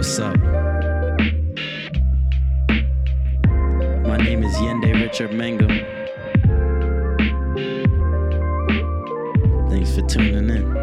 What's up? My name is Yende Richard Mangum. Thanks for tuning in.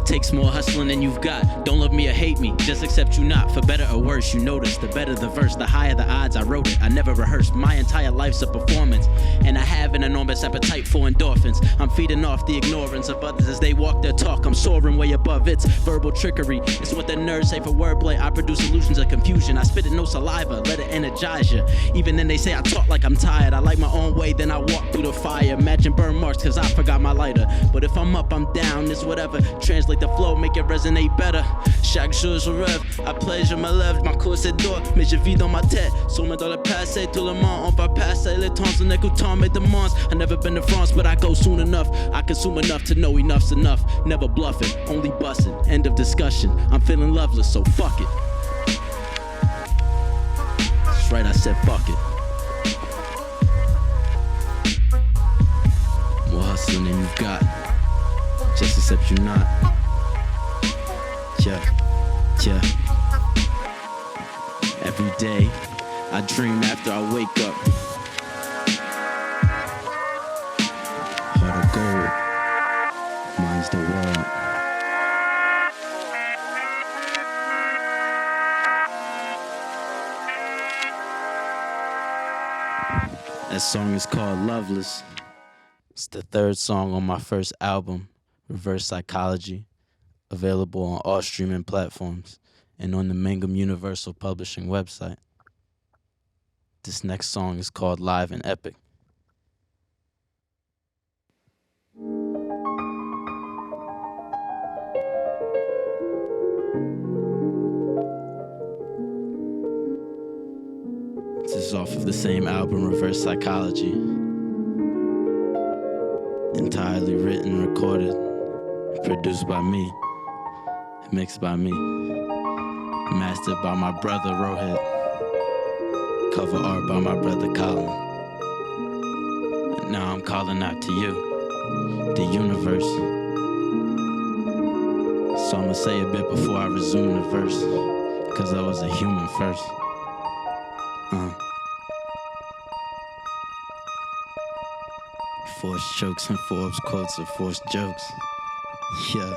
Takes more hustling than you've got. Don't love me or hate me, just accept you not. For better or worse, you notice. The better the verse, the higher the odds. I wrote it, I never rehearsed. My entire life's a performance, and I have an enormous appetite for endorphins. I'm feeding off the ignorance of others as they walk their talk. I'm soaring way above its verbal trickery. It's what the nerds say for wordplay. I produce illusions of confusion. I spit it no saliva, let it energize you. Even then they say I talk like I'm tired. I like my own way, then I walk through the fire. Imagine burn marks cause I forgot my lighter. But if I'm up, I'm down, it's whatever. Translate the flow, make it resonate better. Chaque jour je rêve, à play je me lève, ma course est d'or, mais je vis dans ma tête. Sommet dans le passé, tout le monde on va passer le temps en écoutant mes demandes. I never been to France, but I go soon enough. I consume enough to know enough's enough. Never bluffing, only busting. End of discussion. I'm feeling loveless, so fuck it. That's right, I said fuck it. More hustling than you've got. Just accept you're not. Yeah. Every day, I dream after I wake up. Heart of gold, mine's the world. That song is called Loveless. It's the third song on my first album, Reverse Psychology, available on all streaming platforms and on the Mangum Universal publishing website. This next song is called Live and Epic. This is off of the same album, Reverse Psychology. Entirely written, recorded, produced by me, mixed by me, mastered by my brother Rohit, cover art by my brother Colin. And now I'm calling out to you, the universe. So I'ma say a bit before I resume the verse, cause I was a human first. Forced jokes and Forbes quotes of forced jokes. Yeah.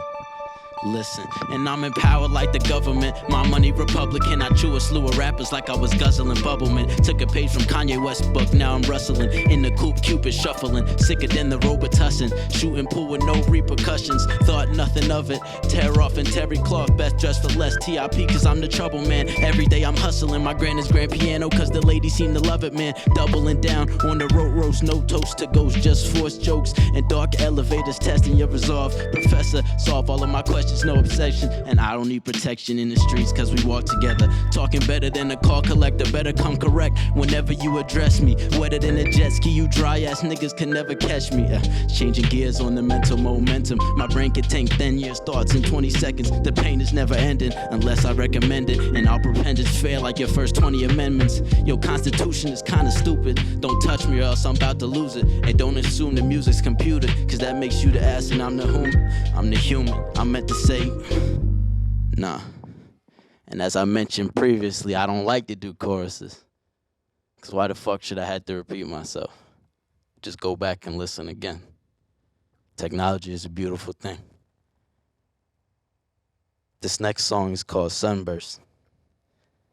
Listen, and I'm empowered like the government. My money Republican. I chew a slew of rappers like I was guzzling bubblemint. Took a page from Kanye West's book, now I'm rustling in the coupe, Cupid shuffling, sicker than the Robitussin. Shooting pool with no repercussions, thought nothing of it. Tear off in terry cloth, best dressed for less. TIP cause I'm the trouble man. Every day I'm hustling, my grand is grand piano cause the ladies seem to love it, man. Doubling down on the road roast, no toast to ghosts, just forced jokes and dark elevators testing your resolve. Professor, solve all of my questions. No obsession, and I don't need protection in the streets cause we walk together. Talking better than a call collector, better come correct whenever you address me. Wetter than a jet ski, you dry ass niggas can never catch me. Changing gears on the mental momentum. My brain can tank 10 years thoughts in 20 seconds. The pain is never ending unless I recommend it, and I'll pretend it's fair like your first 20 amendments. Your constitution is kinda stupid. Don't touch me or else I'm about to lose it. And don't assume the music's computed, cause that makes you the ass and I'm the whom. I'm the human. I meant to say, nah. And as I mentioned previously, I don't like to do choruses. Cause why the fuck should I have to repeat myself? Just go back and listen again. Technology is a beautiful thing. This next song is called Sunburst.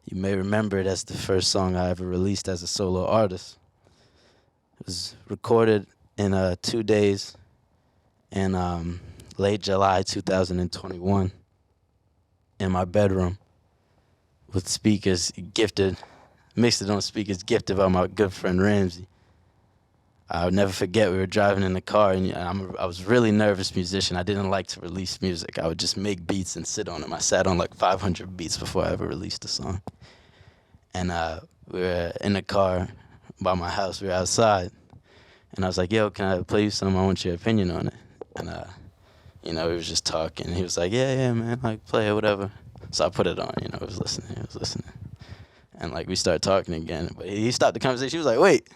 You may remember that's the first song I ever released as a solo artist. It was recorded in 2 days in late July 2021 in my bedroom with speakers gifted, mixed it on speakers gifted by my good friend Ramsey. I'll never forget, we were driving in the car, and I was a really nervous musician. I didn't like to release music. I would just make beats and sit on them. I sat on like 500 beats before I ever released a song. And we were in the car by my house. We were outside. And I was like, yo, can I play you something? I want your opinion on it. And, we was just talking. He was like, yeah, man, like, play it, whatever. So I put it on, he was listening. And, like, we started talking again. But he stopped the conversation. He was like, wait,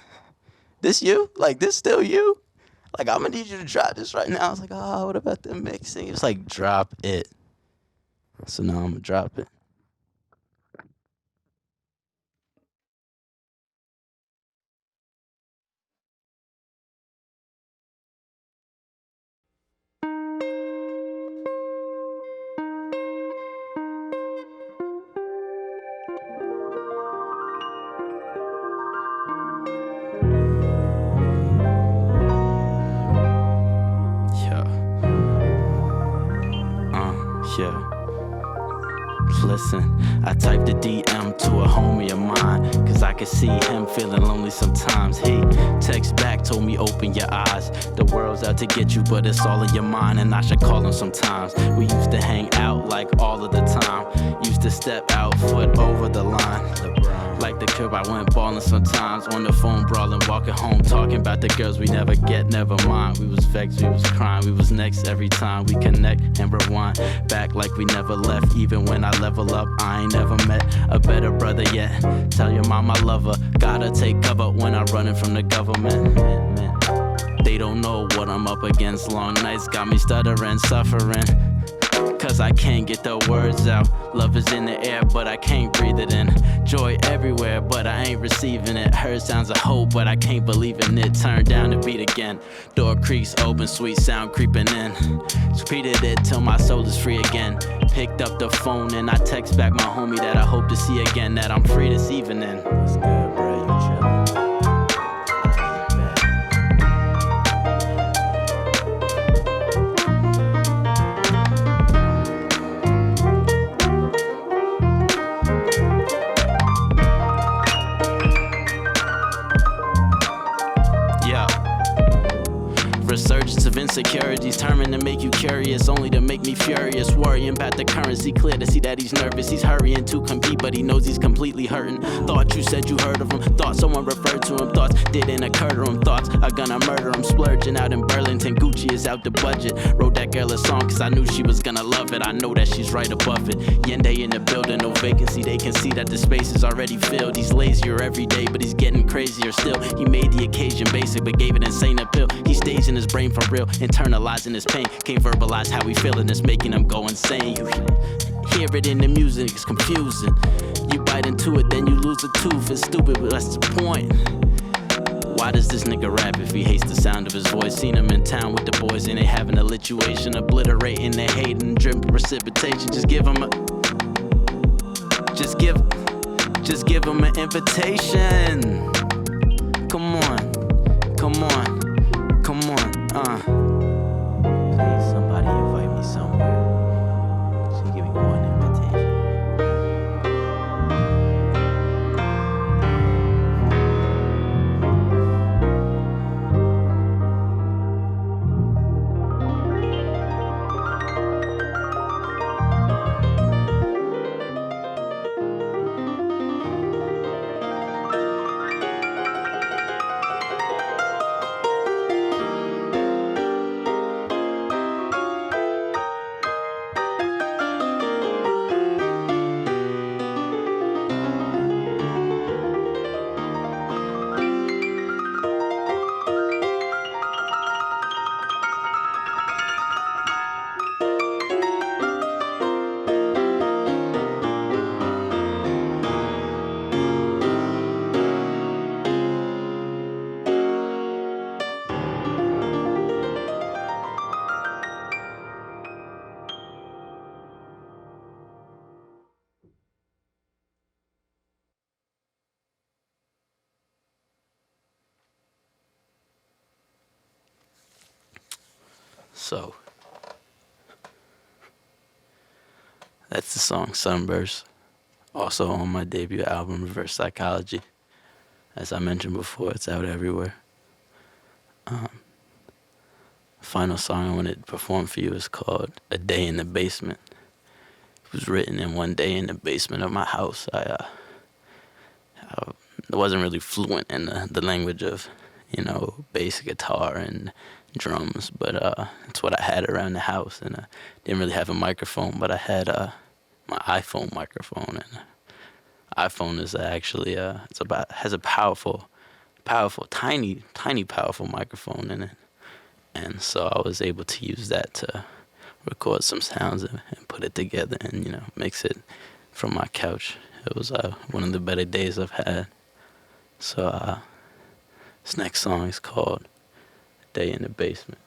this you? Like, this still you? Like, I'm going to need you to drop this right now. I was like, oh, what about the mixing? He was like, drop it. So now I'm going to drop it. Yeah. Listen, I typed a DM to a homie of mine, cause I could see him feeling lonely sometimes. He text back, told me open your eyes. The world's out to get you, but it's all in your mind, and I should call him sometimes. We used to hang out like all of the time. Used to step out, foot over the line. Like the crib, I went ballin' sometimes. On the phone, brawling, walking home, talking about the girls we never get, never mind. We was vexed, we was crying, we was next every time. We connect and rewind, back like we never left. Even when I level up, I ain't never met a better brother yet. Tell your mom I love her, gotta take cover when I'm running from the government. They don't know what I'm up against. Long nights got me stuttering, suffering, cause I can't get the words out. Love is in the air, but I can't breathe it in. Joy everywhere, but I ain't receiving it. Heard sounds of hope, but I can't believe in it. Turn down the beat again. Door creaks open, sweet sound creeping in. Repeated it till my soul is free again. Picked up the phone and I text back my homie that I hope to see again. That I'm free this evening. What's good, bro? You chillin'? Resurgence of insecurities, determined to make you curious, only to make me furious. Worrying about the currency, clear to see that he's nervous. He's hurrying to compete, but he knows he's completely hurting. Thought you said you heard of him, thought someone referred to him. Thoughts didn't occur to him, thoughts are gonna murder him. Splurging out in Burlington, Gucci is out the budget. Wrote that girl a song cause I knew she was gonna love it. I know that she's right above it. Yende in the building, no vacancy, they can see that the space is already filled. He's lazier every day, but he's getting crazier still. He made the occasion basic, but gave it insane appeal. He stays in his brain for real, internalizing his pain. Can't verbalize how we feeling, it's making him go insane. You hear it in the music, it's confusing. You bite into it, then you lose a tooth. It's stupid, but that's the point. Why does this nigga rap if he hates the sound of his voice? Seen him in town with the boys and they having a lituation, obliterating their hate and drip precipitation. Just give him an invitation. Come on, come on. Come on, please, somebody invite me somewhere. Just give me one invitation. So, that's the song Sunburst, also on my debut album, Reverse Psychology. As I mentioned before, it's out everywhere. Final song I wanted to perform for you is called A Day in the Basement. It was written in one day in the basement of my house. I wasn't really fluent in the language of, bass guitar and drums, but it's what I had around the house, and I didn't really have a microphone, but I had my iPhone microphone, and iPhone is actually has a powerful, tiny powerful microphone in it, and so I was able to use that to record some sounds and put it together and mix it from my couch. It was one of the better days I've had. So this next song is called "Day in the Basement."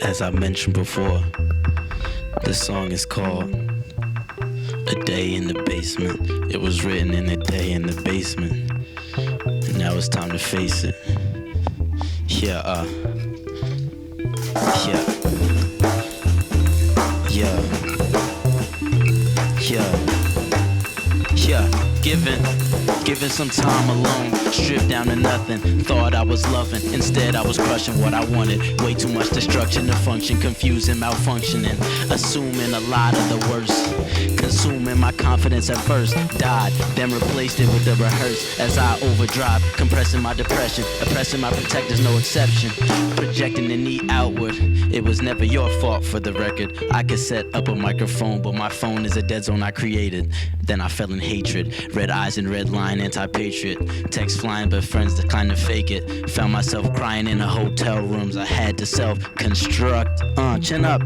As I mentioned before, this song is called A Day in the Basement. It was written in a day in the basement. And now it's time to face it. Yeah, Giving some time alone, stripped down to nothing. Thought I was loving, instead I was crushing what I wanted. Way too much destruction to function, confusing, malfunctioning, assuming a lot of the worst. Consuming my confidence at first, died, then replaced it with the rehearse. As I overdrive, compressing my depression, oppressing my protectors, no exception. Projecting the need outward, it was never your fault for the record. I could set up a microphone, but my phone is a dead zone I created. Then I fell in hatred, red eyes and red line, anti-patriot. Text flying, but friends declined to fake it. Found myself crying in the hotel rooms. I had to self-construct. Chin up.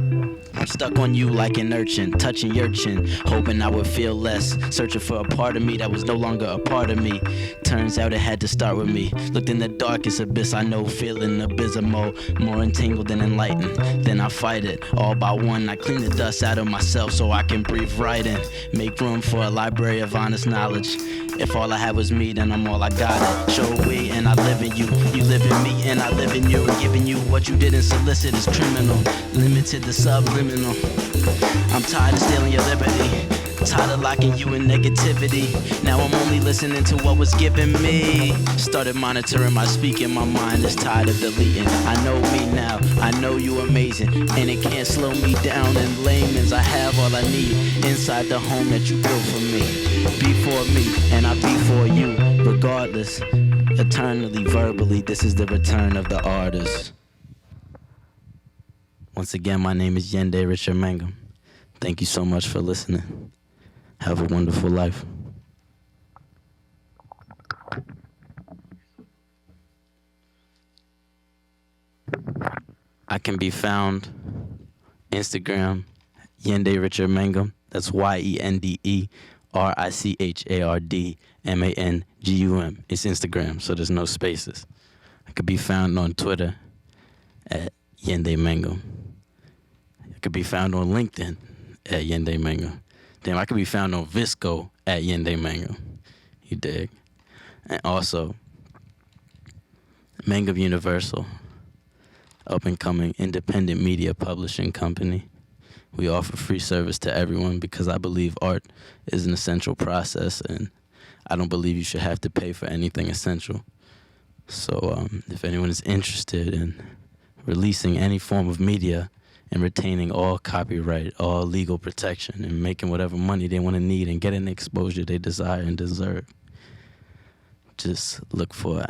I'm stuck on you like an urchin, touching your chin, hoping I would feel less, searching for a part of me that was no longer a part of me. Turns out it had to start with me. Looked in the darkest abyss I know, feeling abysmal, more entangled than enlightened. Then I fight it, all by one. I clean the dust out of myself so I can breathe right in. Make room for a library of honest knowledge. If all I had was me, then I'm all I got. Show we and I live in you. You live in me and I live in you. And giving you what you didn't solicit is criminal. Limited to subliminal. I'm tired of stealing your liberty. Tired of locking you in negativity. Now I'm only listening to what was given me. Started monitoring my speaking. My mind is tired of deleting. I know me now. I know you amazing. And it can't slow me down. In layman's, I have all I need inside the home that you built for me. Be for me and I be for you. Regardless, eternally, verbally, this is the return of the artist. Once again, my name is Yende Richard Mangum. Thank you so much for listening. Have a wonderful life. I can be found Instagram, Yende Richard Mangum. That's YendeRichardMangum. It's Instagram, so there's no spaces. I could be found on Twitter at Yende Mangum. I could be found on LinkedIn at Yende Mangum. Damn, I could be found on Visco at Yende Mangum. You dig? And also, Mangum Universal, up-and-coming independent media publishing company. We offer free service to everyone because I believe art is an essential process, and I don't believe you should have to pay for anything essential. So if anyone is interested in releasing any form of media and retaining all copyright, all legal protection, and making whatever money they want to need and getting the exposure they desire and deserve, just look for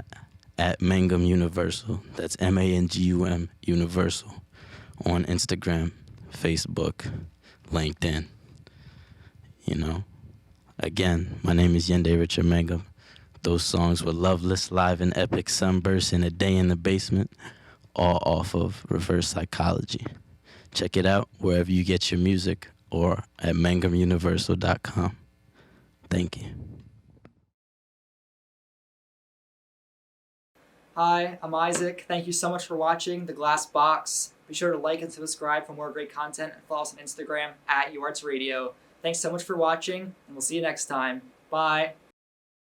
at Mangum Universal. That's MANGUM Universal on Instagram, Facebook, LinkedIn. You know, again, my name is Yende Richard Mangum. Those songs were Loveless, Live and Epic, Sunburst, and A Day in the Basement, all off of Reverse Psychology. Check it out wherever you get your music or at mangumuniversal.com. Thank you. Hi, I'm Isaac. Thank you so much for watching The Glass Box. Be sure to like and subscribe for more great content and follow us on Instagram at UArts Radio. Thanks so much for watching, and we'll see you next time. Bye.